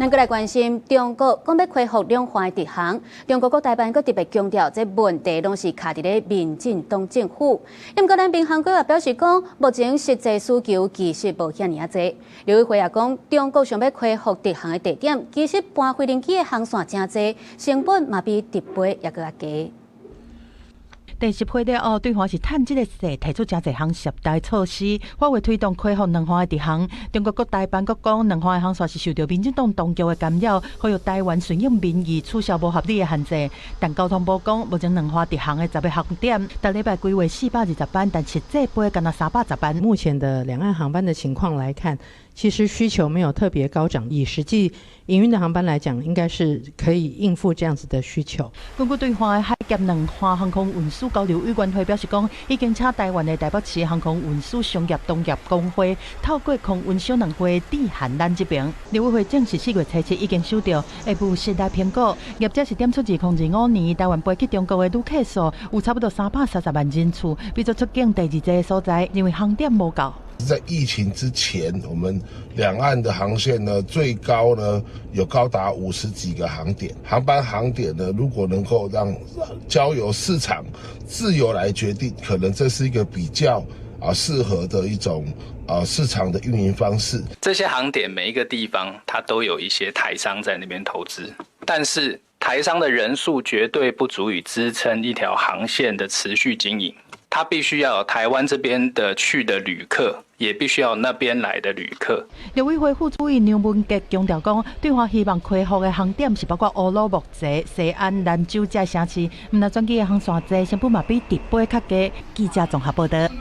咱擱來關心中國講要恢復兩岸的直航，中國國台辦擱特別強調，這問題攏是卡佇咧民進黨政府。不過，咱民航規劃表示講，目前實際需求其實無遐爾啊濟。劉偉輝也講，中國想要恢復直航的地點，其實搬飛輪機的航線真濟，成本嘛比直飛也擱較低。第10會了後，對方是趁這個勢提出真濟項涉台措施，發為推動恢復兩岸的直航。中國國台辦閣講，兩岸的航線是受到民進黨當局的干擾，呼籲台灣順應民意，取消無合理的限制。但交通部講，目前兩岸直航的10個航點，逐禮拜規劃420班，但實際飛敢若310班。目前的兩岸航班的情況來看，其實需求沒有特別高漲，以實際營運的航班來講，應該是可以應付這樣子的需求。根據對方的海峽兩岸航空運輸交流委員會表示講，已經請台灣的台北市航空運輸商業同業公會透過空運小兩會致函咱這邊。劉委會證實4月初7已經收到內部實來評估，業者是點出2025年台灣飛去中國的旅客數有差不多330萬人次，比作出境第2濟的所在，因為航點無夠。在疫情之前，我們兩岸的航線呢，最高呢有高達50幾個航點。航點呢，如果能夠讓交由市場自由來決定，可能這是一個比較適合的一種市場的運營方式。這些航點每一個地方，它都有一些台商在那邊投資，但是台商的人數絕對不足以支撐一條航線的持續經營。它必須要有台灣這邊的去的旅客，也必須要有那邊來的旅客。陸委會副主任劉文傑強調講，對方希望恢復的航點是包括烏魯木齊、西安、蘭州這城市，唔那轉機的航線濟，成本嘛比直飛較低。記者綜合報道。